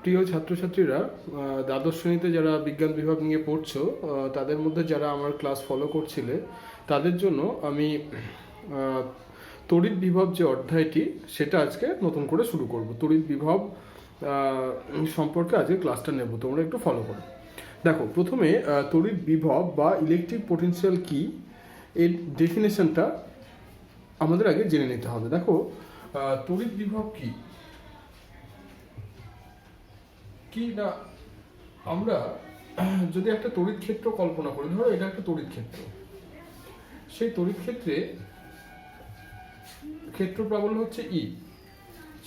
প্রিয় ছাত্রছাত্রীরা, দ্বাদশ শ্রেণীতে যারা বিজ্ঞান বিভাগ নিয়ে পড়ছো, তাদের মধ্যে যারা আমার ক্লাস ফলো করছিলে তাদের জন্য আমি তড়িৎ বিভব যে অধ্যায়টি সেটা আজকে নতুন করে শুরু করব। তড়িৎ বিভব সম্পর্কে আজকে ক্লাসটা নেব, তোমরা একটু ফলো করো। দেখো, প্রথমে তড়িৎ বিভব বা ইলেকট্রিক পোটেনশিয়াল কি এর ডেফিনেশনটা আমাদের আগে জেনে নিতে হবে। দেখো, তড়িৎ বিভব কি কি না, আমরা যদি একটা তড়িৎ ক্ষেত্র কল্পনা করি, ধরো এটা একটা তড়িৎ ক্ষেত্র, সেই তড়িৎ ক্ষেত্রে ক্ষেত্র প্রাবল্য হচ্ছে ই।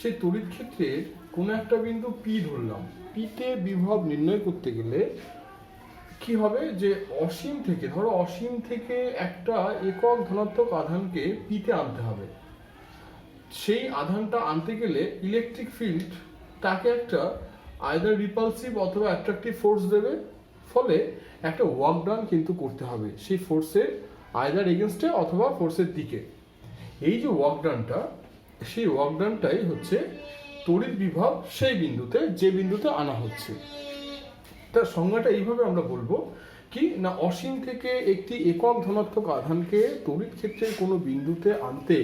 সেই তড়িৎ ক্ষেত্রের কোনো একটা বিন্দু পি ধরলাম, পিতে বিভব নির্ণয় করতে গেলে কি হবে, যে অসীম থেকে, ধরো অসীম থেকে একটা একক ধনাত্মক আধানকে পিতে আনতে হবে। সেই আধানটা আনতে গেলে ইলেকট্রিক ফিল্ড তাকে একটা আইদার রিপালসিভ অথবা অ্যাট্রাকটিভ ফোর্স দেবে, ফলে একটা ওয়ার্ক ডান কিন্তু করতে হবে সেই ফোর্সের আইদার এগেনস্টে অথবা ফোর্সের দিকে। এই যে ওয়ার্ক ডানটা, সেই ওয়ার্ক ডানটাই হচ্ছে তড়িৎ বিভব সেই বিন্দুতে, যে বিন্দুতে আনা হচ্ছে। তার সংজ্ঞাটা এইভাবে আমরা বলবো কি না, অসীম থেকে একটি একক ধনাত্মক আধানকে তড়িৎ ক্ষেত্রের কোনো বিন্দুতে আনতে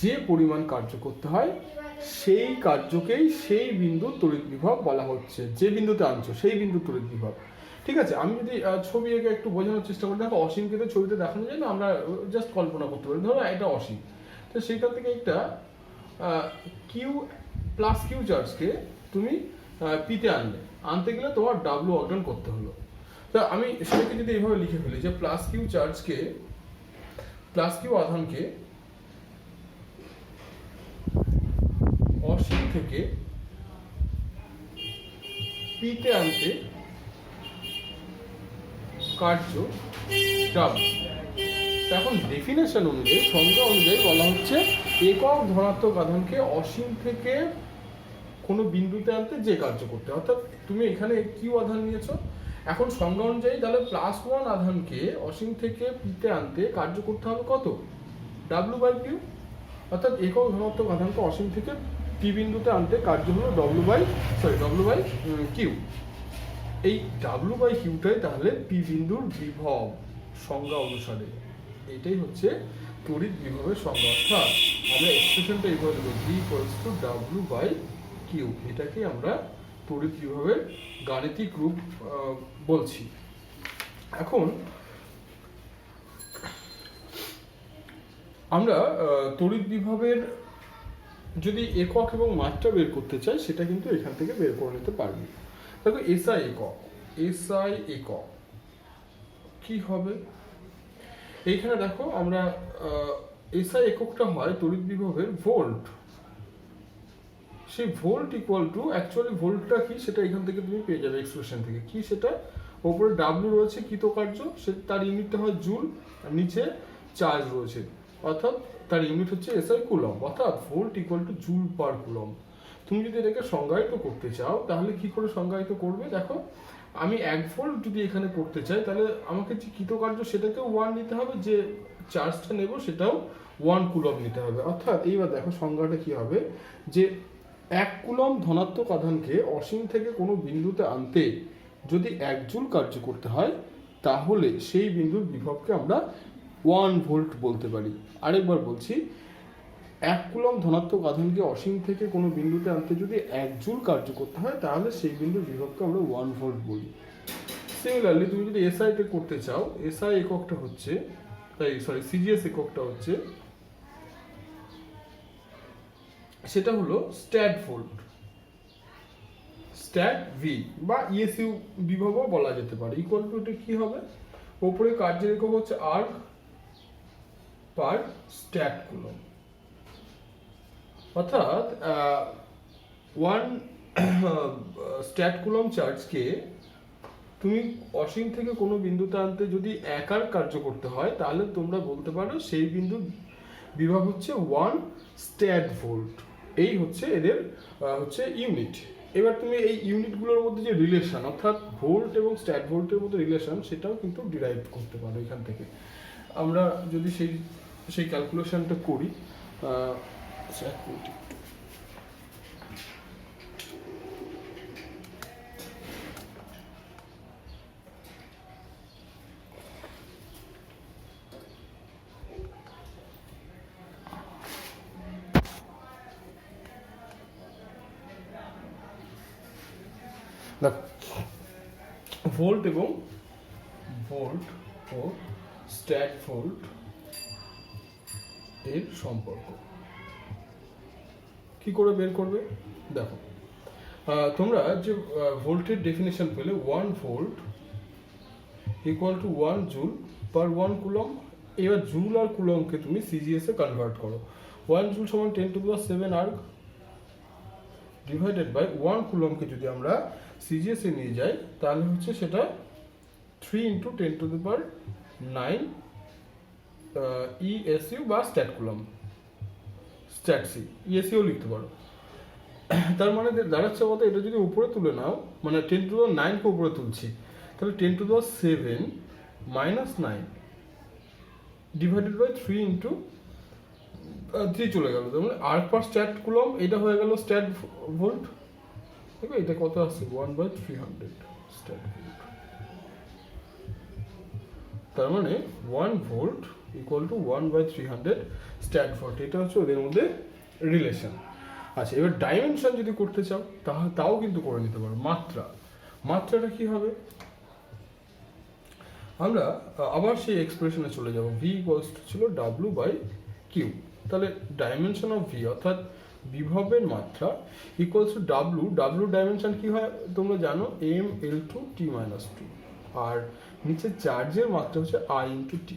যে পরিমাণ কার্য করতে হয়, সেই কার্যকেই সেই বিন্দু তড়িৎ বিভব বলা হচ্ছে। যে বিন্দুতে আনছো সেই বিন্দু তড়িৎ বিভব। ঠিক আছে, আমি যদি ছবি এঁকে একটু বোঝানোর চেষ্টা করি, দেখো অসীমকে তো ছবিতে দেখানো যায় না, আমরা জাস্ট কল্পনা করতে পারি। ধরো এটা অসীম, তো সেইখান থেকে একটা কিউ প্লাস কিউ চার্জকে তুমি পিতে আনতে গেলে তোমার ডাব্লু অর্জন করতে হলো। তা আমি সেটাকে যদি এইভাবে লিখে ফেলি যে প্লাস কিউ চার্জকে, প্লাস কিউ আধানকে অসীম থেকে পিতে আনতে কার্য ডাব্লু। এখন ডেফিনেশন অনুযায়ী, সংজ্ঞা অনুযায়ী বলা হচ্ছে একক ধনাত্মক আধানকে অসীম থেকে কোনো বিন্দুতে আনতে যে কার্য করতে, অর্থাৎ তুমি এখানে কিউ আধান নিয়েছো, এখন সংজ্ঞা অনুযায়ী তাহলে প্লাস ওয়ান আধানকে অসীম থেকে পিতে আনতে কার্য করতে হবে কত, ডাব্লু বাই কিউ। অর্থাৎ একক ধনাত্মক আধানকে অসীম থেকে পি বিন্দুতে আনতে কার্য হলো ডব্লু বাই কিউ। এই ডাব্লু বাই কিউটাই তাহলে পি বিন্দুর বিভব সংজ্ঞা অনুসারে। এটাই হচ্ছে তড়িৎ বিভবের সংজ্ঞা। অর্থাৎ আমরা এক্সপ্রেশনটা এইভাবে দেবো, V equals to W by Q. এটাকে আমরা তড়িৎ বিভবের গাণিতিক রূপ বলছি। এখন আমরা তড়িৎ বিভবের যদি একক এবং মাত্রা বের করতে চাই, সেটা কিন্তু এখান থেকে বের করে নিতে পারবি। দেখো এসআই একক, এসআই একক কি হবে এইখানে দেখো, আমরা এসআই এককটা হয় তড়িৎ বিভবের ভোল্ট। সেই ভোল্ট ইকুয়াল টু, অ্যাকচুয়ালি ভোল্টটা কি সেটা এখান থেকে তুমি পেয়ে যাবে এক্সপ্রেশন থেকে। কি সেটা, ওপরে ডাব্লু রয়েছে কৃতকার্য, সে তার ইউনিটটা হয় জুল, আর নিচে চার্জ রয়েছে, অর্থাৎ তার ইউনিট হচ্ছে এসআই কুলম, অর্থাৎ volt equal to joule per coulomb. তুমি যদি এটাকে সংজ্ঞায়িত করতে চাও তাহলে কি করে সংজ্ঞায়িত করবে, দেখো আমি 1 ভোল্ট যদি এখানে করতে চাই, তাহলে আমাকে যে কৃতকার্য সেটাকেও 1 নিতে হবে, যে চার্জটা নেব সেটাও 1 কুলম নিতে হবে। অর্থাৎ এইবার দেখো সংজ্ঞাটা কি হবে, যে 1 কুলম ধনাত্মক আধানকে অসীম থেকে কোনো বিন্দুতে আনতে যদি 1 জুল কার্য করতে হয়, তাহলে সেই বিন্দুর বিভবকে আমরা 1 ভোল্ট বলতে পারি। আরেকবার বলছি, 1 কুলম ধনাত্মক আধানকে অসীম থেকে কোনো বিন্দুতে আনতে যদি 1 জুল কার্য করতে হয়, তাহলে সেই বিন্দুর বিভবকে আমরা 1 ভোল্ট বলি। সিমিলারলি তুমি যদি এসআইতে করতে চাও, এসআই এককটা হচ্ছে, সিজিএস এককটা হচ্ছে, সেটা হলো স্ট্যাট ভোল্ট, স্ট্যাট ভি বা ইএসইউ বিভবও বলা যেতে পারে। ইকুয়াল টু, এটা কি হবে, ওপরে কার্যের একক হচ্ছে আর্ক পার স্ট্যাট কুলম। অর্থাৎ 1 স্ট্যাট কুলম চার্জকে তুমি অসীম থেকে কোনো বিন্দুতে আনতে যদি 1 আর্ক কার্য করতে হয়, তাহলে তোমরা বলতে পারো সেই বিন্দুর বিভব হচ্ছে 1 স্ট্যাট ভোল্ট। এই হচ্ছে এদের হচ্ছে ইউনিট। এবার তুমি এই ইউনিটগুলোর মধ্যে যে রিলেশন, অর্থাৎ ভোল্ট এবং স্ট্যাট ভোল্টের মধ্যে রিলেশন, সেটাও কিন্তু ডিরাইভ করতে পারো এখান থেকে। আমরা যদি সেই ক্যালকুলেশনটা করি, দেখো ভোল্ট এবং ভোল্ট ও স্ট্যাট ভোল্ট এর সম্পর্ক কি করে বের করবে? দেখো তোমরা যে ভোল্টের ডেফিনেশন পেলে 1 volt equal to 1 joule per 1 coulomb. এবার জুল আর কুলমকে তুমি সিজিএস এ কনভার্ট করো। 1 জুল সমান 10⁻7 আর্গ ডিভাইডেড বাই 1 কুলমকে যদি আমরা সিজিএস এ নিয়ে যাই তাহলে হচ্ছে সেটা 3 × 10⁹ ইএসইউ বা stat coulomb, stat C, ESU লিখতে পারো। তার মানে দাঁড়াচ্ছে কত? এটা যদি উপরে তুলে নাও, মানে 10⁹ কে উপরে তুলছি, তাহলে 10⁷ -9 ডিভাইডেড বাই 3 × 3 চলে গেল। তার মানে আর্ক পার স্ট্যাট কুলম, এটা হয়ে গেল স্ট্যাট ভোল্ট। ঠিক আছে, এটা কত আসছে? 1/300 স্ট্যাট ভোল্ট। তার মানে 1 volt equal to 1/300 stat volt. এটা হচ্ছে ওদের মধ্যে রিলেশন। আচ্ছা, এবার ডাইমেনশন যদি করতে চাও তাও কিন্তু করে নিতে পারো। মাত্রাটা কি হবে? আমরা আবার সেই এক্সপ্রেশনে চলে যাব। ভি ইকুয়ালস টু ছিল W/Q। তাহলে ডাইমেনশন অফ ভি অর্থাৎ বিভবের মাত্রা ইকুয়ালস টু ডাব্লু ডাইমেনশন কি হয় তোমরা জানো, m/L2T-2। আর নিচে চার্জের মাত্রা হচ্ছে I/T।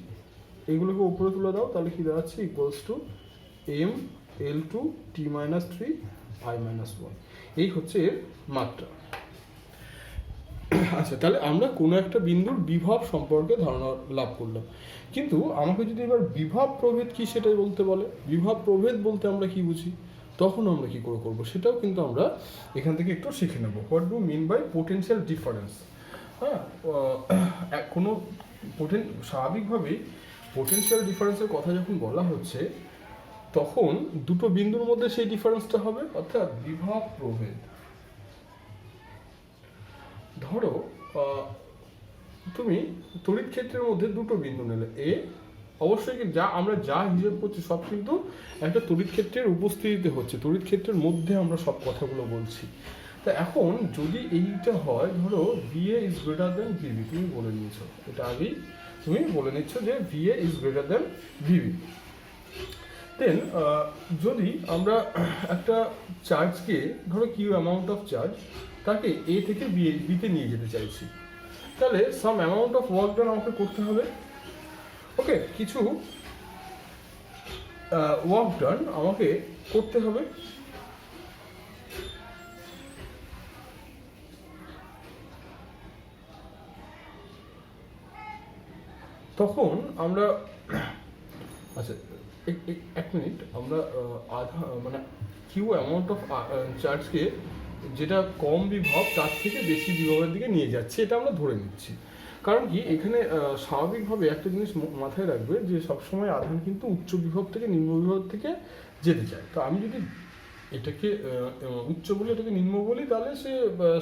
এগুলোকে উপরে তুলে দাও, তাহলে কি দাঁড়াচ্ছে? Equals to m/L2T-3 I-1। এই হচ্ছে এর মাত্রা। আচ্ছা, তাহলে আমরা কোনো একটা বিন্দুর বিভব সম্পর্কে ধারণা লাভ করলাম। কিন্তু আমাকে যদি এবার বিভব প্রভেদ কি সেটাই বলতে বলে, বিভব প্রভেদ বলতে আমরা কি বুঝি, তখন আমরা কি করে করবো সেটাও কিন্তু আমরা এখান থেকে একটু শিখে নেব। What do mean by potential difference? হ্যাঁ, কোনো স্বাভাবিকভাবেই পোটেনশিয়াল ডিফারেন্সের কথা যখন বলা হচ্ছে তখন দুটো বিন্দুর মধ্যে সেই ডিফারেন্সটা হবে, অর্থাৎ বিভব প্রভেদ। ধরো তুমি তড়িৎ ক্ষেত্রের মধ্যে দুটো বিন্দু নিলে, অবশ্যই আমরা যা হিসেব করছি সব কিন্তু একটা তড়িৎ ক্ষেত্রের উপস্থিতিতে হচ্ছে, তড়িৎ ক্ষেত্রের মধ্যে আমরা সব কথাগুলো বলছি। তা এখন যদি এইটা হয়, ধরো VA is greater than VB, তুমি বলে নিয়েছো, এটা আগেই তুমি বলে নিচ্ছ যে VA is greater than VB। দেন যদি আমরা একটা চার্জকে, ধরো কিউ অ্যামাউন্ট অফ চার্জ, তাকে এ থেকে বিতে নিয়ে যেতে চাইছি, তাহলে some amount of work done আমাকে করতে হবে। ওকে, কিছু ওয়ার্ক ডান আমাকে করতে হবে। তখন আমরা, আচ্ছা এক মিনিট, আমরা মানে কিউ অ্যামাউন্ট অফ চার্জকে যেটা কম বিভব তার থেকে বেশি বিভবের দিকে নিয়ে যাচ্ছে, এটা আমরা ধরে নিচ্ছি। কারণ কি, এখানে স্বাভাবিকভাবে একটা জিনিস মাথায় রাখবে যে সবসময় আধান কিন্তু উচ্চ বিভব থেকে নিম্ন বিভব থেকে যেতে চায়। তো আমি যদি এটাকে উচ্চ বলি, এটাকে নিম্ন বলি, তাহলে সে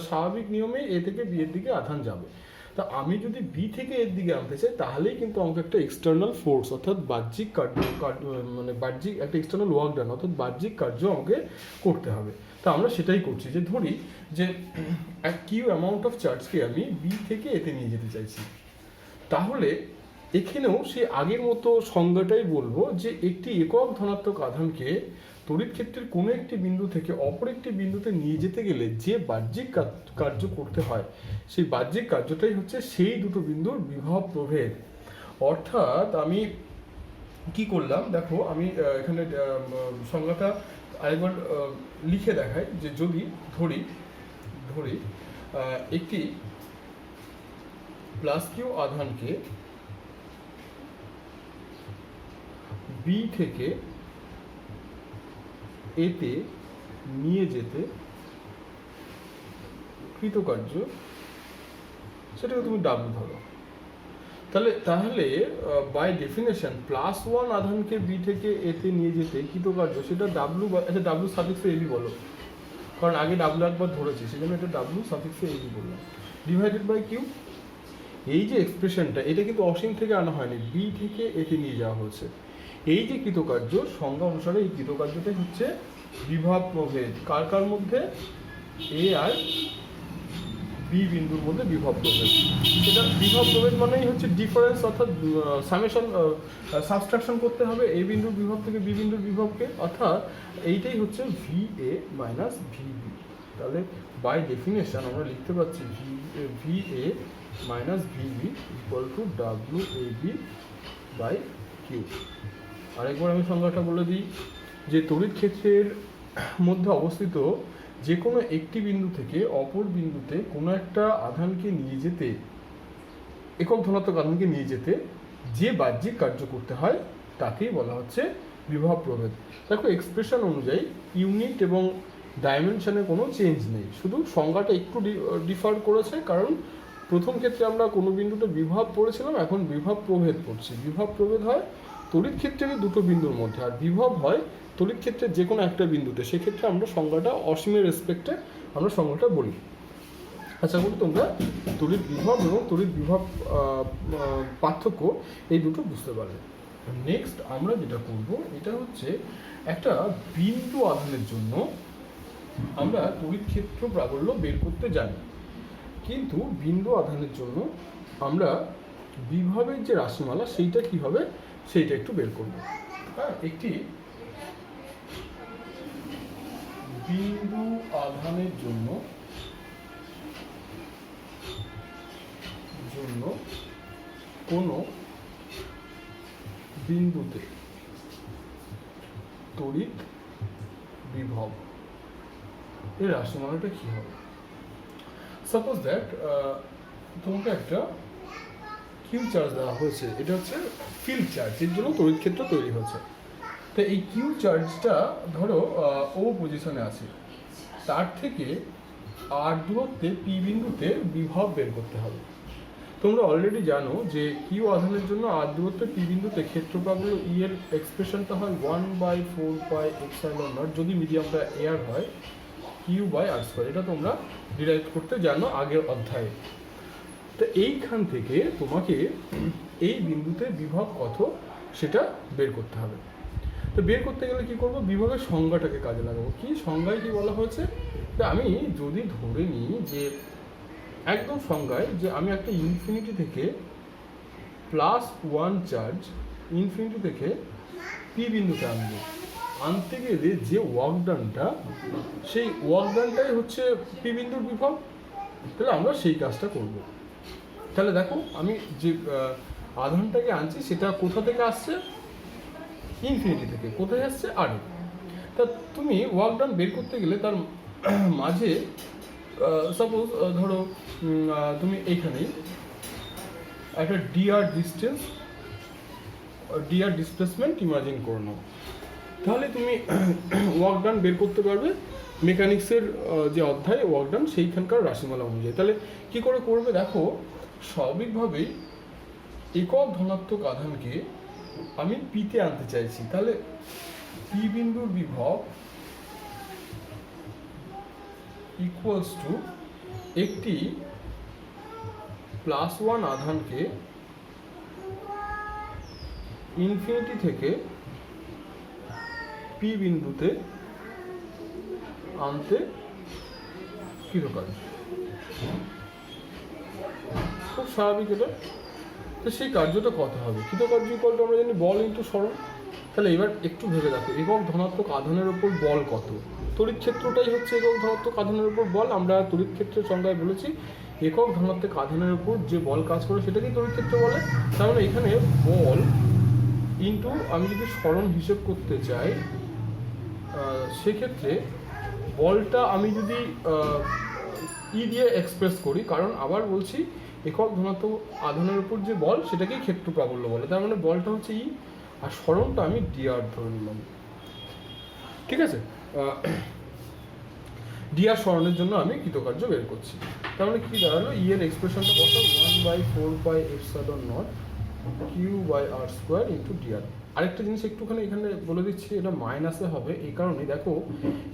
স্বাভাবিক নিয়মে এ থেকে বি এর দিকে আধান যাবে। তা আমি যদি বি থেকে এর দিকে আনতে চাই, তাহলেই কিন্তু আমাকে একটা এক্সটার্নাল ফোর্স অর্থাৎ বাহ্যিক মানে বাহ্যিক একটা এক্সটার্নাল ওয়ার্ক ডান অর্থাৎ বাহ্যিক কার্য আমাকে করতে হবে। তা আমরা সেটাই করছি, যে ধরি যে এক কিউ অ্যামাউন্ট অফ চার্জকে আমি বি থেকে এতে নিয়ে যেতে চাইছি, তাহলে এখানেও সে আগের মতো সংজ্ঞাটাই বলবো যে একটি একক ধনাত্মক আধানকে তড়িৎ ক্ষেত্রের কোনো একটি বিন্দু থেকে অপর একটি বিন্দুতে নিয়ে যেতে গেলে যে বাহ্যিক কার্য করতে হয়, সেই বাহ্যিক কার্যটাই হচ্ছে সেই দুটো বিন্দুর বিভব প্রভেদ। অর্থাৎ আমি কি করলাম, দেখো আমি এখানে সংজ্ঞাটা আরেকবার লিখে দেখাই, যে যদি ধরি একটি প্লাস কিউ আধানকে বি থেকে এতে নিয়ে যেতে কৃতকার্য, সেটাকে তুমি ডাব্লু ধরো, তাহলে বাই ডেফিনেশন +1 আধানকে বি থেকে এতে নিয়ে যেতে কৃতকার্য, সেটা ডাব্লু, আচ্ছা ডাব্লু সাফিক্সে এবি বলো, কারণ আগে ডাব্লু একবার ধরেছি, সেজন্য এটা ডাব্লু সাফিক্সে এবি বললাম, ডিভাইডেড বাই কিউ। এই যে এক্সপ্রেশনটা, এটা কিন্তু অসীম থেকে আনা হয়নি, বি থেকে এতে নিয়ে যাওয়া হয়েছে। এই যে কৃতকার্য, সংজ্ঞা অনুসারে এই কৃতকার্যটাই হচ্ছে বিভব প্রভেদ। কার মধ্যে? এ আর বি বিন্দুর মধ্যে বিভব প্রভেদ। সেটা বিভব প্রভেদ মানেই হচ্ছে ডিফারেন্স, অর্থাৎ সামেশন সাবস্ট্রাকশন করতে হবে এ বিন্দুর বিভব থেকে বি বিন্দুর বিভবকে, অর্থাৎ এইটাই হচ্ছে V A minus V B. তাহলে বাই ডেফিনেশন আমরা লিখতে পাচ্ছি V A minus V B equal to W A B by Q. আরেকবার আমি সংজ্ঞাটা বলে দিই যে তড়িৎ ক্ষেত্রের মধ্যে অবস্থিত যে কোনো একটি বিন্দু থেকে অপর বিন্দুতে কোনো একটা আধানকে নিয়ে যেতে, একক ধনাত্মক আধানকে নিয়ে যেতে যে বাহ্যিক কার্য করতে হয় তাকেই বলা হচ্ছে বিভব প্রভেদ। দেখো এক্সপ্রেশন অনুযায়ী ইউনিট এবং ডাইমেনশনে কোনো চেঞ্জ নেই, শুধু সংজ্ঞাটা একটু ডিফার করেছে, কারণ প্রথম ক্ষেত্রে আমরা কোনো বিন্দুতে বিভব পড়েছিলাম, এখন বিভব প্রভেদ পড়ছি। বিভব প্রভেদ হয় তড়িৎ ক্ষেত্রের দুটো বিন্দুর মধ্যে, আর বিভব হয় তড়িৎ ক্ষেত্রের যে কোনো একটা বিন্দুতে। সেক্ষেত্রে আমরা সংজ্ঞাটা অসীমের রেসপেক্টে আমরা সংজ্ঞাটা বলি। আশা করি তোমরা তড়িৎ বিভব এবং তড়িৎ বিভব পার্থক্য এই দুটো বুঝতে পারবে। নেক্সট আমরা যেটা করব এটা হচ্ছে একটা বিন্দু আধানের জন্য আমরা তড়িৎ ক্ষেত্র প্রাবল্য বের করতে জানি, কিন্তু বিন্দু আধানের জন্য আমরা বিভবের যে রাশিমালা সেইটা কি হবে সেইটা একটু বের করব। হ্যাঁ, একটি বিন্দু আধানের জন্য কোনো বিন্দুতে তড়িৎ বিভব এর রাশিমালাটা কি হবে। সাপোজ দ্যাট তোমাকে একটা কিউ চার্জ দেওয়া হয়েছে, এটা হচ্ছে ফিল্ড চার্জ, এর জন্য তড়িৎ ক্ষেত্র তৈরি হয়েছে। তো এই কিউ চার্জটা ধরো ও পজিশনে আছে, তার থেকে আর দূরত্বে পি বিন্দুতে বিভব বের করতে হবে। তোমরা অলরেডি জানো যে কিউ আধানের জন্য আর দূরত্বে পি বিন্দুতে ক্ষেত্র প্রাবল্য ই এর এক্সপ্রেশনটা হয় 1/4πε0, যদি মিডিয়ামটা এয়ার হয় কিউ বাই আর স্কোয়ার। এটা তোমরা ডিরাইভ করতে জানো আগের অধ্যায়ে। তো এইখান থেকে তোমাকে এই বিন্দুতে বিভব কত সেটা বের করতে হবে। তো বের করতে গেলে কি করব, বিভবের সংজ্ঞাটাকে কাজে লাগাবো। কি সংজ্ঞায় কি বলা হয়েছে, তো আমি যদি ধরে নিই যে একদম সংজ্ঞায় যে আমি একটা ইনফিনিটি থেকে +1 চার্জ ইনফিনিটি থেকে পি বিন্দুতে আনতে গেলে যে ওয়ার্ক ডানটা, সেই ওয়ার্ক ডানটাই হচ্ছে পি বিন্দুর বিভব। তাহলে আমরা সেই কাজটা করব। তাহলে দেখো আমি যে আধানটাকে আনছি সেটা কোথা থেকে আসছে, ইনফিনিটি থেকে। কোথায় আসছে, আর। তা তুমি ওয়ার্ক ডান বের করতে গেলে তার মাঝে সাপোজ ধরো তুমি এইখানেই একটা ডিআর ডিসপ্লেসমেন্ট ইমাজিন করে নাও, তাহলে তুমি ওয়ার্ক ডান বের করতে পারবে মেকানিক্সের যে অধ্যায় ওয়ার্ক ডান সেইখানকার রাশিমালা অনুযায়ী। তাহলে কি করে করবে, দেখো স্বাভাবিকভাবেই একক ধনাত্মক আধানকে আমি পিতে আনতে চাইছি, তাহলে পি বিন্দুর বিভব ইকুয়ালস টু একটি +1 আধানকে ইনফিনিটি থেকে পি বিন্দুতে আনতে কৃতকার্য। খুব স্বাভাবিক এটা। তো সেই কার্যটা কত হবে, কৃতকার্য ইকুয়াল টু আমরা জানি বল ইন্টু সরণ। তাহলে এবার একটু ভেবে দেখো, একক ধনাত্মক আধানের উপর বল কত। তড়িৎ ক্ষেত্রটাই হচ্ছে একক ধনাত্মক আধানের উপর বল। আমরা তড়িৎ ক্ষেত্রের সংজ্ঞায় বলেছি একক ধনাত্মক আধানের উপর যে বল কাজ করে সেটাকেই তড়িৎ ক্ষেত্র বলে। তার মানে এখানে বল ইন্টু আমি যদি সরণ হিসেব করতে চাই সেক্ষেত্রে বলটা আমি যদি ই দিয়ে এক্সপ্রেস করি, কারণ আবার বলছি একক ধনাত্মক আধানের উপর যে বল সেটাকেই ক্ষেত্র প্রাবল্য বলে। তার মানে বলটা হচ্ছে ই, আর সরণটা আমি ডিআর ধরে নিলাম। ঠিক আছে, ডিআর সরণের জন্য আমি কৃতকার্য বের করছি। তার মানে কি দাঁড়ালো, ই এর এক্সপ্রেশনটা কত, 1/4πε0 q by r square into dr. আরেকটা জিনিস একটুখানি এখানে বলে দিচ্ছি, এটা মাইনাসে হবে এই কারণে, দেখো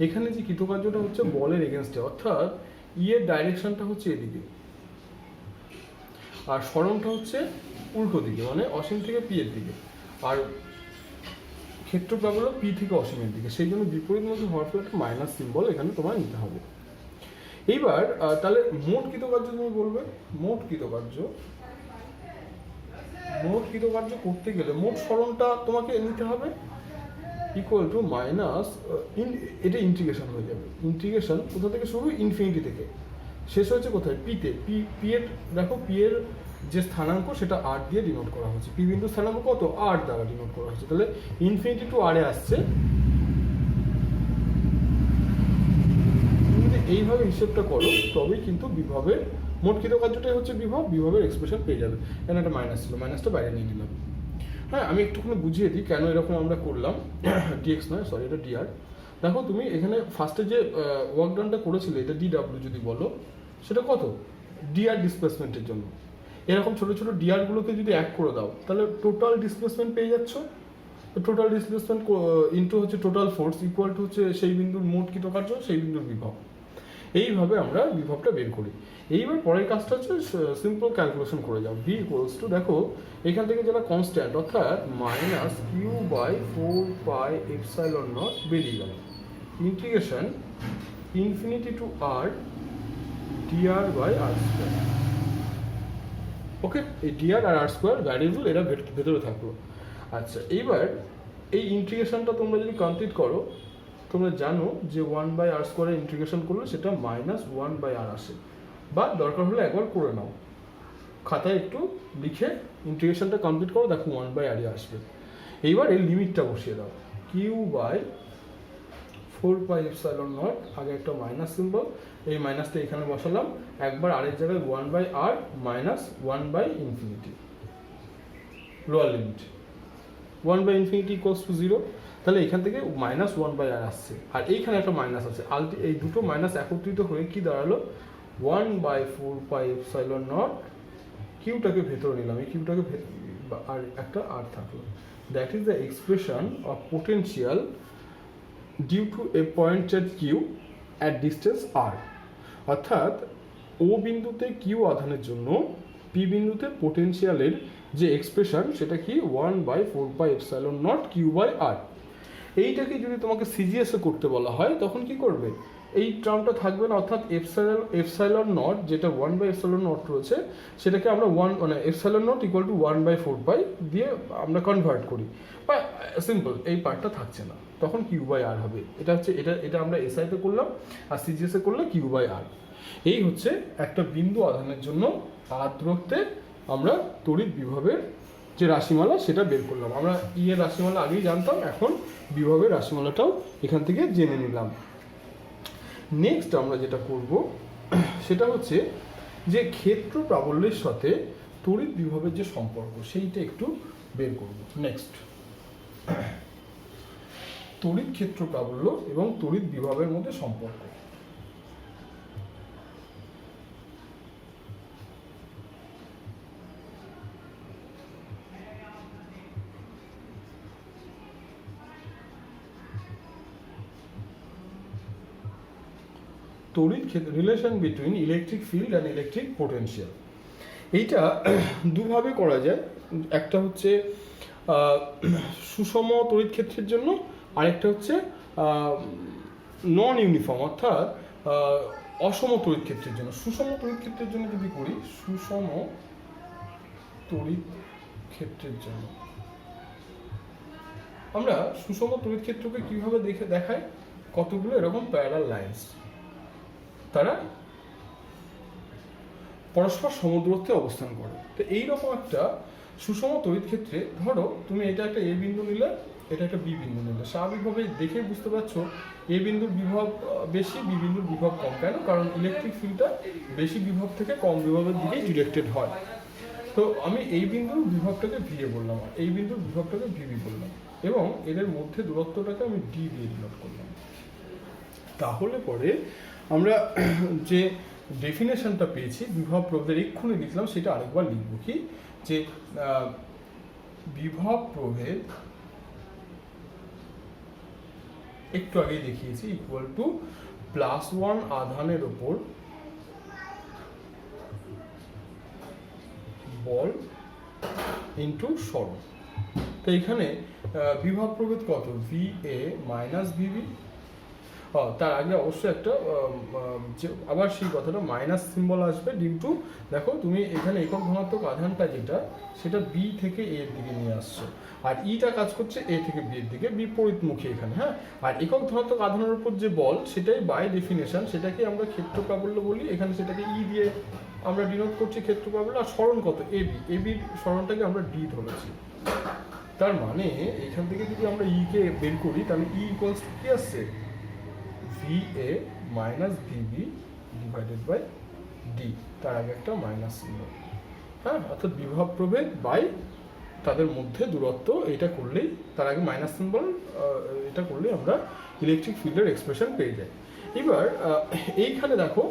এখানে যে কৃতকার্যটা হচ্ছে বলের এগেনস্টে, অর্থাৎ ই এর ডাইরেকশনটা হচ্ছে এদিকে আর সরণটা হচ্ছে উল্টো দিকে, মানে অসীম থেকে পি এর দিকে, আর ক্ষেত্র প্রাবল্য পি থেকে অসীমের দিকে। সেই জন্য বিপরীত মুখী হওয়ার ফলে একটা মাইনাস সিম্বল এখানে তোমার নিতে হবে। এইবার তাহলে মোট কৃতকার্য তুমি বলবে, মোট কৃতকার্য করতে গেলে মোট সরণটা তোমাকে নিতে হবে ইকুয়াল টু মাইনাস এটা ইন্টিগ্রেশন হয়ে যাবে। ইন্টিগ্রেশন কোথা থেকে শুরু? ইনফিনিটি থেকে, শেষ হয়েছে কোথায়? পিতে। পি এর দেখো, পি এর যে স্থানাঙ্ক সেটা আর দিয়ে ডিনোট করা হয়েছে, পি বিন্দুর স্থানাঙ্ক কত? আর দ্বারা ডিনোট করা হয়েছে। তাহলে ইনফিনিটি টু আর এ আসছে। তুমি যদি এইভাবে হিসেবটা করো তবেই কিন্তু বিভবের মোট কৃতকার্যটাই হচ্ছে বিভবের এক্সপ্রেশন পেয়ে যাবে। কেন একটা মাইনাস ছিল, মাইনাসটা বাইরে নিয়ে নিলাম। হ্যাঁ, আমি একটুখানি বুঝিয়ে দিই কেন এরকম আমরা করলাম। ডিএক্স নয়, সরি, এটা ডিআর। দেখো তুমি এখানে ফার্স্টে যে ওয়ার্ক ডানটা করেছিলে, এটা ডিডাব্লিউ যদি বলো, সেটা কত? ডিআর ডিসপ্লেসমেন্টের জন্য। এরকম ছোটো ছোটো ডিআরগুলোকে যদি এক করে দাও তাহলে টোটাল ডিসপ্লেসমেন্ট পেয়ে যাচ্ছ। টোটাল ডিসপ্লেসমেন্ট ইন্টু হচ্ছে টোটাল ফোর্স ইকুয়াল টু হচ্ছে সেই বিন্দুর মোট কৃতকার্য, সেই বিন্দুর বিভব। এইভাবে আমরা বিভবটা বের করি। এইবার পরের কাজটা হচ্ছে সিম্পল ক্যালকুলেশন করে যাও। ভি ইকুয়ালস টু, দেখো এখান থেকে যেটা কনস্ট্যান্ট অর্থাৎ minus q by 4 pi epsilon nought বেরিয়ে গেল, integration infinity to r dr by r square. Okay, এই ডিআর আর আর স্কোয়ার ভ্যারিয়েবল এরা ভেতরে থাকলো। আচ্ছা, এইবার এই ইন্টিগ্রেশনটা তোমরা যদি কমপ্লিট করো, তোমরা জানো যে 1/r স্কোয়ারের ইন্টিগ্রেশন করলে সেটা -1/r আসে, বা দরকার হলে একবার করে নাও, খাতায় একটু লিখে ইন্টিগ্রেশনটা কমপ্লিট করো, দেখো 1/r আসবে। এইবার এই লিমিটটা বসিয়ে দাও, Q by 4 pi epsilon naught, আগে একটা মাইনাস সিম্বল, এই মাইনাসটা এখানে বসালাম, একবার আরেক জায়গায় 1/r minus 1/∞, lower limit 1/∞ equals to 0। তাহলে এখান থেকে -1/r আসছে, আর এইখানে একটা মাইনাস আছে, এই দুটো মাইনাস একত্রিত হয়ে কি দাঁড়ালো? 1/4 পাই এপসাইলন নট। কিউটাকে ভেতরে নিলাম, এই কিউটাকে আর একটা আর থাকলো। That is the expression of potential due to a point charge q at distance r. অর্থাৎ ও বিন্দুতে কিউ আধানের জন্য পি বিন্দুতে পোটেনশিয়ালের যে এক্সপ্রেশন সেটা কি? 1/4 pi epsilon nought q by r. এইটাকে যদি তোমাকে সিজিএসে করতে বলা হয় তখন কি করবে? এই টার্মটা থাকবে না, অর্থাৎ এপসাইলন নট যেটা 1/এপসাইলন নট রয়েছে সেটাকে আমরা এপসাইলন নট ইকুয়াল টু 1/4 পাই দিয়ে আমরা কনভার্ট করি, বা সিম্পল এই পার্টটা থাকছে না, তখন কিউ বাই আর হবে। এটা হচ্ছে এটা আমরা এসআইতে করলাম, আর সিজিএসে করলে কিউ বাই আর। এই হচ্ছে একটা বিন্দু আধানের জন্য আর দূরত্বে আমরা তড়িৎ বিভবের যে রাশিমালা সেটা বের করলাম। আমরা ই এর রাশিমালা আগেই জানতাম, এখন বিভবের রাশিমালাটাও এখান থেকে জেনে নিলাম। নেক্সট আমরা যেটা করব সেটা হচ্ছে যে ক্ষেত্র প্রাবল্যের সাথে তড়িৎ বিভবের যে সম্পর্ক সেইটা একটু বের করব। নেক্সট, তড়িৎ ক্ষেত্র প্রাবল্য এবং তড়িৎ বিভবের মধ্যে সম্পর্ক। তড়িৎ ক্ষেত্র, relation between electric field and electric potential. এইটা দুভাবে করা যায়, একটা হচ্ছে সুষম তড়িৎ ক্ষেত্রের জন্য, আরেকটা হচ্ছে নন ইউনিফর্ম অর্থাৎ অসম তড়িৎ ক্ষেত্রের জন্য। সুষম তড়িৎ ক্ষেত্রের জন্য যদি করি, সুষম তড়িৎ ক্ষেত্রের জন্য আমরা সুষম তড়িৎ ক্ষেত্রকে কিভাবে দেখাই? কতগুলো এরকম প্যারালাল লাইন্স, তারা পরস্পর সমদূরত্বে অবস্থান করে। তো এইরকম একটা সুষম তড়িৎ ক্ষেত্রে ধরো তুমি এটা একটা এ বিন্দু নিলে, এটা একটা বি বিন্দু নিলে, স্বাভাবিকভাবে দেখে বুঝতে পারছো এ বিন্দুর বিভব বেশি, বি বিন্দুর বিভব কম। কেন? কারণ ইলেকট্রিক ফিল্ডটা বেশি বিভব থেকে কম বিভবের দিকেই ডিরেক্টেড হয়। তো আমি এই বিন্দুর বিভবটাকে ভি এ বললাম, এই বিন্দুর বিভবটাকে ভিবি বললাম, এবং এদের মধ্যে দূরত্বটাকে আমি ডি দিয়ে ডিনোট করলাম। তাহলে পরে আমরা যে ডেফিনেশনটা পেয়েছি বিভব প্রভেদের, এক্ষুনি লিখলাম, সেটা আরেকবার লিখব কি, যে বিভব প্রভেদ একটু আগেই দেখিয়েছি ইকুয়াল টু +1 আধানের ওপর বল ইন্টু সরণ। তো এখানে বিভব প্রভেদ কত? ভি এ মাইনাস ভিবি, তার আগে অবশ্যই একটা যে আবার সেই কথাটা মাইনাস সিম্বল আসবে ডিউ টু, দেখো তুমি এখানে একক ধনাত্মক আধানটা যেটা সেটা বি থেকে এ এর দিকে নিয়ে আসছো, আর ইটা কাজ করছে এ থেকে বি এর দিকে বিপরীতমুখী এখানে। হ্যাঁ, আর একক ধনাত্মক আধানের উপর যে বল সেটাই বাই ডেফিনেশন সেটাকে আমরা ক্ষেত্র প্রাবল্য বলি, এখানে সেটাকে ই দিয়ে আমরা ডিনোট করছি ক্ষেত্র প্রাবল্য। আর সরণ কত এবি, এবির সরণটাকে আমরা ডি ধরেছি। তার মানে এখান থেকে যদি আমরা ই কে বের করি তাহলে ই ইকুয়ালস টু কি আসছে, V A minus V B divided by D, তার আগে একটা মাইনাস সিম্বল। হ্যাঁ, অর্থাৎ বিভব প্রভেদ বাই তাদের মধ্যে দূরত্ব, এটা করলেই তার আগে মাইনাস সিম্বল, এটা করলেই আমরা ইলেকট্রিক ফিল্ডের এক্সপ্রেশন পেয়ে যাই। এবার এইখানে দেখো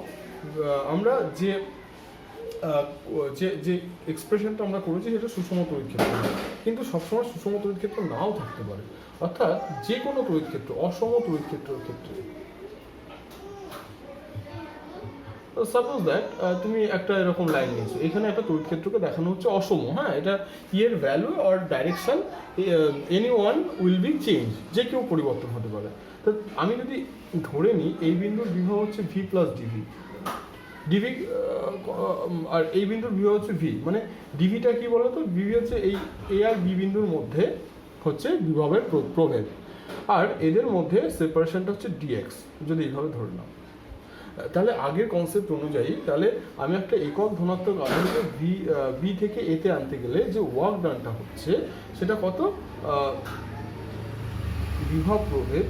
আমরা যে যে যে এক্সপ্রেশনটা আমরা করেছি সেটা সুষম তড়িৎ ক্ষেত্র, কিন্তু সবসময় সুষম তড়িৎ ক্ষেত্র নাও থাকতে পারে, অর্থাৎ যে কোনো তড়িৎ ক্ষেত্র, অসম তড়িৎ ক্ষেত্রের ক্ষেত্রে। সাপোজ দ্যাট তুমি একটা এরকম লাইন নিয়েছো, এখানে একটা তড়িৎ ক্ষেত্রকে দেখানো হচ্ছে অসম। হ্যাঁ, এটা এর ভ্যালু আর direction any one will be change, যে কেউ পরিবর্তন হতে পারে। তো আমি যদি ধরে নিই এই বিন্দুর বিভব হচ্ছে ভি প্লাস ডিভি, ডিভি আর এই বিন্দুর বিভব হচ্ছে ভি, মানে ডিভিটা কি বলতো, ডিভি হচ্ছে এই এ আর বি বিন্দুর মধ্যে হচ্ছে বিভবের প্রভেদ, আর এদের মধ্যে সেপারেশনটা হচ্ছে ডিএক্স, যদি এইভাবে ধরে নাও। তাহলে আগের কনসেপ্ট অনুযায়ী তাহলে আমি একটা একক ধনাত্মক আধানকে বি থেকে এতে আনতে গেলে যে ওয়ার্ক ডানটা হচ্ছে সেটা কত, বিভব প্রভেদ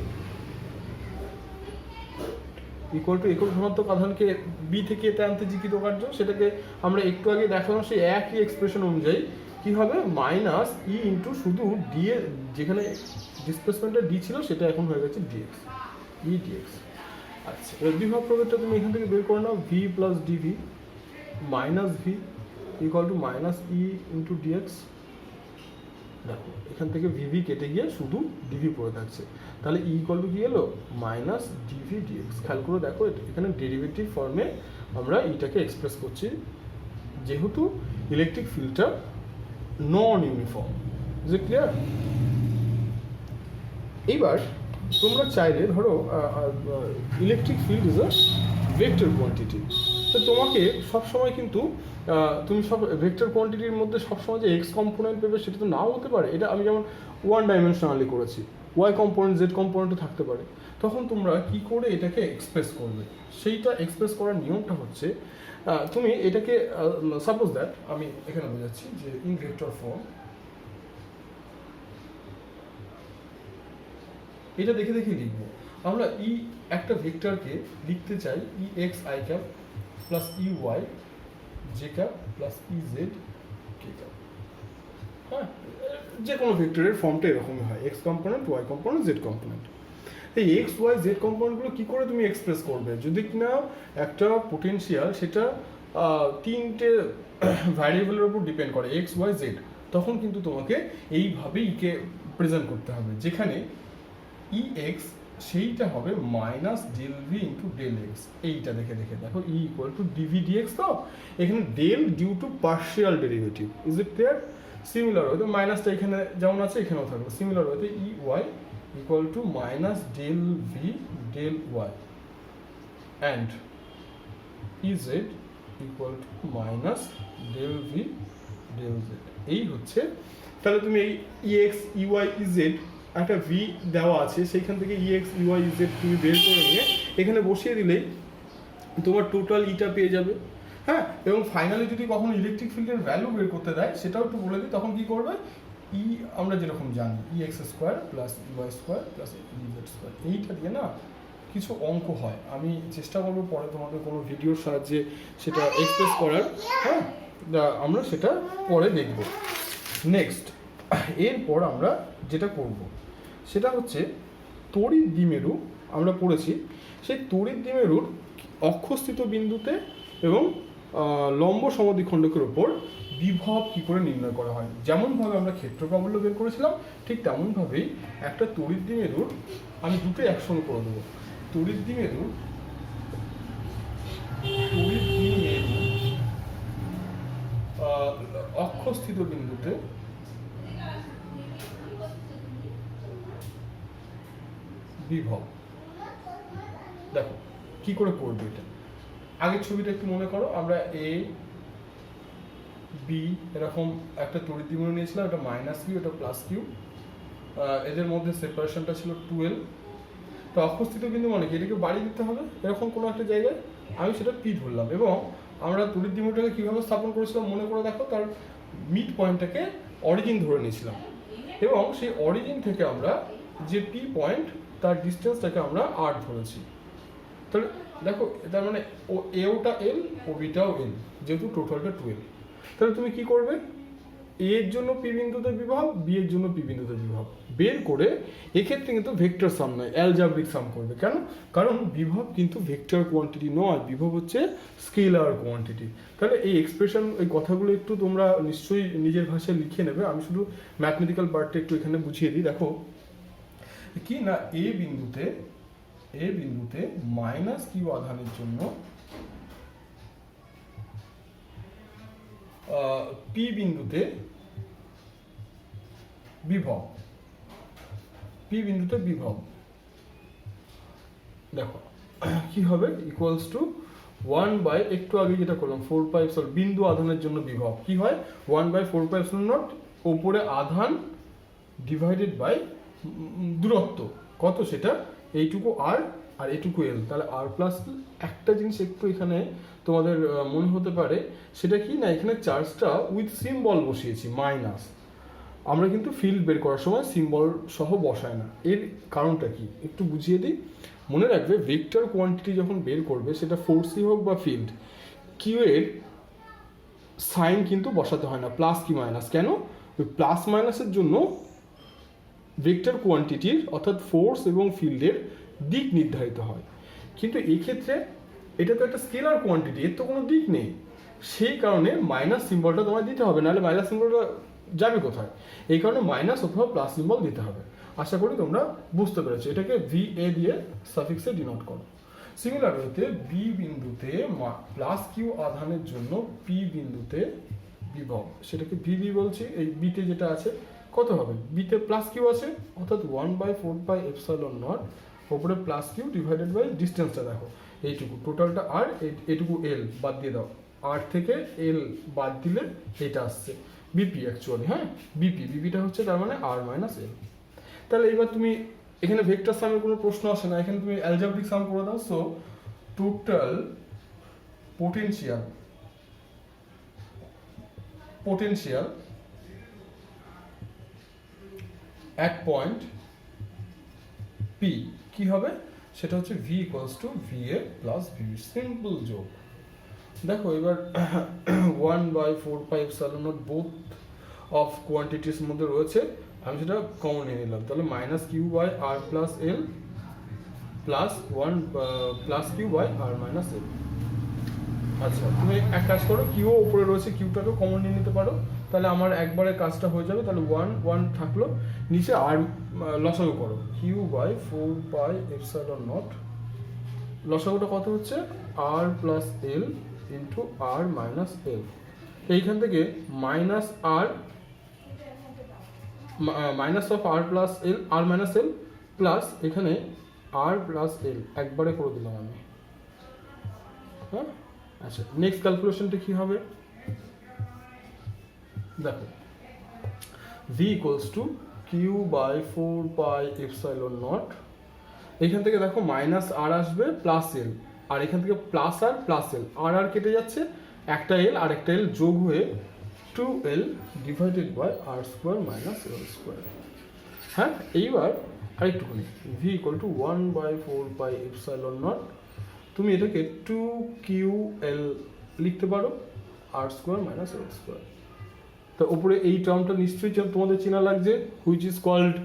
ইকুয়াল টু একক ধনাত্মক আধানকে বি থেকে এতে আনতে যে কৃতকার্য, সেটাকে আমরা একটু আগে দেখালাম সেই একই এক্সপ্রেশন অনুযায়ী কি হবে, মাইনাস ই ইন্টু শুধু ডি এ, যেখানে ডিসপ্লেসমেন্টটা ডি ছিল সেটা এখন হয়ে গেছে ডিএক্স, ই ডিএক্স। আচ্ছা, এবার বিভব প্রভেদটা তুমি এখান থেকে বের করে নাও, V plus dV minus V equal to minus E into dx. দেখো এখান থেকে ভিভি কেটে গিয়ে শুধু ডিভি পড়ে থাকছে, তাহলে ই ইকুয়াল টু কি এলো, মাইনাস ডিভি ডিএক্স। খেয়াল করে দেখো এখানে ডেরিভেটিভ ফর্মে আমরা ইটাকে এক্সপ্রেস করছি, যেহেতু ইলেকট্রিক ফিল্ডটা নন ইউনিফর্ম। Is it clear? এইবার তোমরা চাইলে ধরো electric field is a vector quantity, তো তোমাকে সবসময় কিন্তু তুমি সব ভেক্টর কোয়ান্টিটির মধ্যে সবসময় যে এক্স কম্পোনেন্ট পেবে সেটা তো নাও হতে পারে। এটা আমি যেমন ওয়ান ডাইমেনশনালি করেছি, ওয়াই কম্পোনেন্ট জেড কম্পোনেন্টও থাকতে পারে। তখন তোমরা কি করে এটাকে এক্সপ্রেস করবে, সেইটা এক্সপ্রেস করার নিয়মটা হচ্ছে তুমি এটাকে সাপোজ দ্যাট আমি এখানে বোঝাচ্ছি যে ইন ভেক্টর ফর্ম, এটা দেখে দেখে লিখবো আমরা। ই একটা ভেক্টরকে লিখতে চাই E x i cap plus E y j cap plus E z k cap. হ্যাঁ, যে কোনো ভেক্টরের ফর্মটা এরকমই হয়, x component y component z component. এই এক্স ওয়াই জেড কম্পোনেন্টগুলো কী করে তুমি এক্সপ্রেস করবে, যদি কিনা একটা পোটেনশিয়াল সেটা তিনটে ভ্যারিয়েবলের উপর ডিপেন্ড করে, এক্স ওয়াই জেড, তখন কিন্তু তোমাকে এইভাবেই ইকে প্রেজেন্ট করতে হবে, যেখানে ই এক্স সেইটা হবে minus del V into del x. এইটা দেখে দেখে দেখো E equal to dV dx, তো এখানে del due to partial derivative. Is it clear? Similar হয়তো মাইনাসটা এখানে যেমন আছে এখানেও থাকবে, সিমিলার হয়তো E y equal to minus del V del y and E z equal to minus del V del z. এই হচ্ছে, তাহলে তুমি এই E x E y E z একটা ভি দেওয়া আছে, সেইখান থেকে ই এক্স ই ওয়াই জেড তুমি বের করে নিয়ে এখানে বসিয়ে দিলেই তোমার টোটাল ইটা পেয়ে যাবে। হ্যাঁ, এবং ফাইনালি যদি কখনো ইলেকট্রিক ফিল্ডের ভ্যালু বের করতে দেয় সেটাও একটু বলে দিই, তখন কি করবে, ই আমরা যেরকম জানি E x square plus E y square plus E z square, এইটা দিয়ে না কিছু অঙ্ক হয়, আমি চেষ্টা করবো পরে তোমাদের কোনো ভিডিওর সাহায্যে সেটা এক্সপ্রেস করার। হ্যাঁ, আমরা সেটা পরে দেখব। নেক্সট এরপর আমরা যেটা করব সেটা হচ্ছে তড়িৎ দ্বিমেরু আমরা পড়েছি, সেই তড়িৎ দ্বিমেরুর অক্ষস্থিত বিন্দুতে এবং লম্ব সমদ্বিখণ্ডকের ওপর বিভব কী করে নির্ণয় করা হয়। যেমনভাবে আমরা ক্ষেত্র প্রাবল্য বের করেছিলাম ঠিক তেমনভাবেই একটা তড়িৎ দ্বিমেরুর আমি দুটো একসঙ্গে করে দেবো। তড়িৎ দ্বিমেরুর অক্ষস্থিত বিন্দুতে বিভব দেখো কি করে করবে এটা। আগের ছবিটা একটু মনে করো, আমরা এ বি এরকম একটা তড়িৎ দ্বিমেরু নিয়েছিলাম, এটা মাইনাস কিউ, এটা প্লাস কিউ, এদের মধ্যে সেপারেশনটা ছিল 12। তো অবস্থিত বিন্দু মানে কি, এটাকে বাড়িয়ে দিতে হবে এরকম কোনো একটা জায়গায়, আমি সেটা পি ধরলাম। এবং আমরা তড়িৎ দ্বিমেরুটাকে কীভাবে স্থাপন করেছিলাম মনে করে দেখো, তার মিড পয়েন্টটাকে অরিজিন ধরে নিয়েছিলাম, এবং সেই অরিজিন থেকে আমরা যে পি পয়েন্ট তার ডিস্টেন্সটাকে আমরা আর ধরেছি। তাহলে দেখো তার মানে ও এওটা এল ও বিটাও এল, যেহেতু টোটালটা 12। তাহলে তুমি কি করবে, এ এর জন্য পি বিন্দুতে বিভব, বি এর জন্য পি বিন্দুতে বিভব বের করে এক্ষেত্রে কিন্তু ভেক্টর সাম নয়, অ্যালজাব্রিক সাম করবে। কেন? কারণ বিভব কিন্তু ভেক্টর কোয়ান্টিটি নয়, বিভব হচ্ছে স্কেলার কোয়ান্টিটি। তাহলে এই এক্সপ্রেশন, এই কথাগুলো একটু তোমরা নিশ্চয়ই নিজের ভাষায় লিখে নেবে। আমি শুধু ম্যাথমেটিক্যাল পার্টটা একটু এখানে বুঝিয়ে দিই। দেখো কি না, এ বিন্দুতে মাইনাস কিউ আধানের জন্য পি বিন্দুতে বিভব, দেখো কি হবে, ইকুয়ালস টু 1/, একটু আগে যেটা করলাম 4πε বিন্দু আধানের জন্য বিভব কি হয়, 1/4πε0 ওপরে আধান ডিভাইডেড বাই দূরত্ব কত, সেটা এইটুকু আর আর এইটুকু এল, তাহলে আর প্লাস। একটা জিনিস একটু এখানে তোমাদের মনে হতে পারে, সেটা কি না, এখানে চার্জটা উইথ সিম্বল বসিয়েছি মাইনাস। আমরা কিন্তু ফিল্ড বের করার সময় সিম্বল সহ বসায় না, এর কারণটা কি একটু বুঝিয়ে দিই। মনে রাখবে, ভেক্টর কোয়ান্টিটি যখন বের করবে, সেটা ফোর্সই হোক বা ফিল্ড, কিউ এর সাইন কিন্তু বসাতে হয় না প্লাস কি মাইনাস। কেন? ওই প্লাস মাইনাসের জন্য ভেক্টর কোয়ান্টিটির অর্থাৎ ফোর্স এবং ফিল্ডের দিক নির্ধারিত হয়। কিন্তু এই ক্ষেত্রে এটা তো একটা স্কেলার কোয়ান্টিটি, এর তো কোনো দিক নেই, সেই কারণে মাইনাস সিম্বলটা তোমায় দিতে হবে, নাহলে মাইনাস সিম্বলটা যাবে কোথায়। এই কারণে মাইনাস অথবা প্লাস সিম্বল দিতে হবে। আশা করি তোমরা বুঝতে পেরেছো। এটাকে ভি এ দিয়ে সাফিক্সে ডিনোট করো। সিমিলার ওয়েতে বি বিন্দুতে প্লাস কিউ আধানের জন্য পি বিন্দুতে বিভব, সেটাকে ভিবি বলছি। এই বিতে যেটা আছে কত হবে, বিতে প্লাস কিউ আছে, অর্থাৎ 1/4πε0 ওপরে প্লাস কিউ ডিভাইডেড বাই ডিস্টেন্সটা দেখো এইটুকু, টোটালটা আর এইটুকু এল বাদ দিয়ে দাও, আর থেকে এল বাদ দিলে এটা আসছে বিপি অ্যাকচুয়ালি, হ্যাঁ বিপিটা হচ্ছে তার মানে আর মাইনাস এল। তাহলে এবার তুমি এখানে ভেক্টর সামের কোনো প্রশ্ন আসে না, এখানে তুমি অ্যালজাব্রিক সাম করে দাও। So total potential at point P কি হবে, সেটা হচ্ছে V equals to V A plus V, simple যোগ। দেখো এবার 1/4πε0 বোথ অফ কোয়ান্টিটিস মধ্যে রয়েছে, আমি সেটা কমন নিয়ে নিলাম। তাহলে minus q by r plus l plus 1 plus q by r minus l. আচ্ছা, তুমি এক কাজ করো, কিউ উপরে রয়েছে, কিউটাকেও কমন নিয়ে নিতে পারো, তাহলে আমার একবারে কাজটা হয়ে যাবে। তাহলে 1 থাকলো, নিচে আর লসাগু করো, কিউ বাই 4πε0, লসাগুটা কত হচ্ছে, r plus l into r minus l. এইখান থেকে minus of r plus l, r minus l plus এখানে আর প্লাস এল একবারে করে দিলাম আমি, হ্যাঁ। আচ্ছা, নেক্সট ক্যালকুলেশনটা কি হবে, দেখো V equals to q by 4πε0। এখান থেকে দেখো মাইনাস আর আসবে প্লাস এল, আর এখান থেকে প্লাস এল, আর কেটে যাচ্ছে, একটা এল আর একটা এল যোগ হয়ে 2l divided by r square minus l square. হ্যাঁ, এইবার আরেকটুখানি, ভি ইকুয়াল টু 1/4πε0, তুমি এটাকে 2ql লিখতে পারো, r square minus l square. তো উপরে এই টার্মটা নিশ্চয়ই তোমাদের চেনা লাগছে, which is called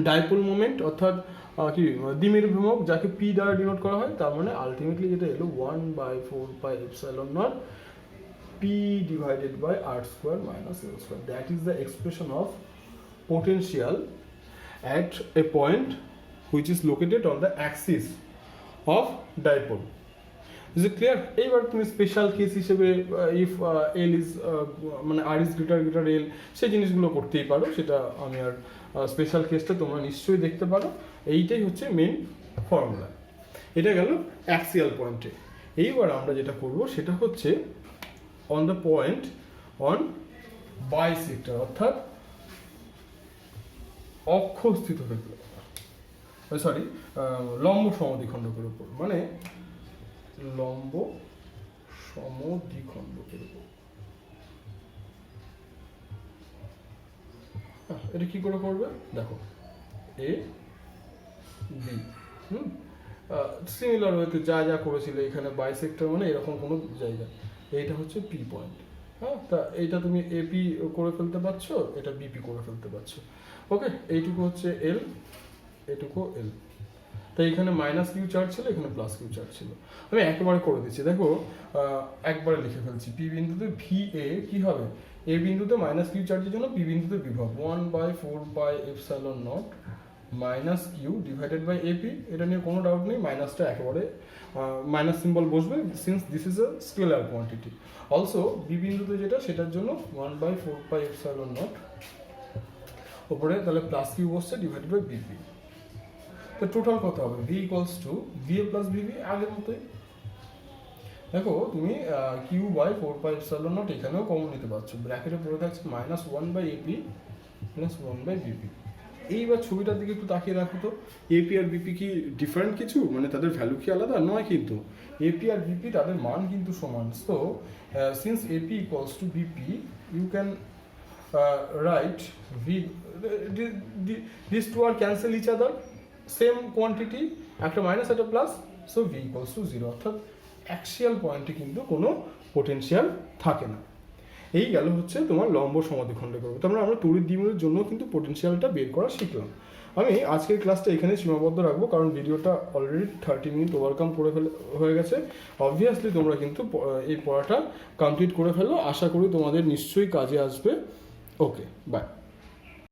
dipole moment, অর্থাৎ কি দ্বিমেরু ভ্রামক, যাকে পি দ্বারা ডিনোট করা হয়। তার মানে আলটিমেটলি যেটা এলো 1/4πε0 p divided by r square minus l square. That is the expression of potential at a point which is located on the axis of dipole. Is it clear? এইবার তুমি special case হিসেবে if L is মানে আর is greater এল, সেই জিনিসগুলো করতেই পারো, সেটা আমি আর স্পেশাল কেসটা তোমরা নিশ্চয়ই দেখতে পারো। এইটাই হচ্ছে মেন ফর্মুলা। এটা গেল অ্যাক্সিয়াল পয়েন্টে। এইবার আমরা যেটা করব সেটা হচ্ছে on the point on bisector, অর্থাৎ অক্ষস্থিত রেখা, সরি লম্ব সমদ্বিখণ্ডকের উপর, মানে লম্ব সমদ্বিখণ্ডকের উপর। এটা কি করে করবে দেখো, এ বি সিমিলার ওয়েতে যা যা করেছিল এখানে বাইসেক্টর মানে এরকম কোনো জায়গা, এইটা হচ্ছে পি পয়েন্ট। হ্যাঁ, তা এইটা তুমি এপি করে ফেলতে পারছো, এটা বিপি করে ফেলতে পারছো। ওকে, এইটুকু হচ্ছে এল, এটুকু এল। তাই এখানে মাইনাস কিউ চার্জ ছিল, এখানে প্লাস কিউ চার্জ ছিল। আমি একবারে করে দিচ্ছি, দেখো একবারে লিখে ফেলছি। পি বিন্দুতে ভি এ কি হবে, এ বিন্দুতে মাইনাস কিউ চার্জের জন্য পি বিন্দুতে বিভব 1/4πε0 minus q divided by AP. এটা নিয়ে কোনো ডাউট নেই, মাইনাসটা একেবারে মাইনাস সিম্বল বসবে since this is a scalar quantity. Also B বিন্দুতে যেটা সেটার জন্য 1/4πε0 ওপরে তাহলে প্লাস কিউ বসছে ডিভাইডেড বাই বিপি। তো টোটাল কত হবে, V equals to V A plus VB, আগের মতোই। দেখো তুমি কিউ বাই 4πε0 এখানেও কমন নিতে পারছো, ব্র্যাকেটে পড়ে থাকছে -1/এপি প্লাস 1/বিপি। এইবার ছবিটার দিকে একটু তাকিয়ে দেখো তো, এপি আর বিপি কি ডিফারেন্ট কিছু, মানে তাদের ভ্যালু কি আলাদা? নয় কিন্তু, এপি আর বিপি তাদের মান কিন্তু সমান। So since AP equals to BP you can write V, this two are cancel each other, same quantity, একটা মাইনাস একটা plus, so V equals to 0, অর্থাৎ অ্যাক্সিয়াল পয়েন্টে কিন্তু কোনো পোটেনশিয়াল থাকে না। এই গেল হচ্ছে তোমার লম্ব সমদ্বিখণ্ডক করবো। তার মানে আমরা তড়িৎ দ্বিমেরুর জন্য কিন্তু পোটেনশিয়ালটা বের করা শিখলাম। আমি আজকের ক্লাসটা এখানে সীমাবদ্ধ রাখবো, কারণ ভিডিওটা অলরেডি 30 মিনিট ওভারকাম করে হয়ে গেছে। অবভিয়াসলি তোমরা কিন্তু এই পড়াটা কমপ্লিট করে ফেলো, আশা করি তোমাদের নিশ্চয়ই কাজে আসবে। ওকে, বাই।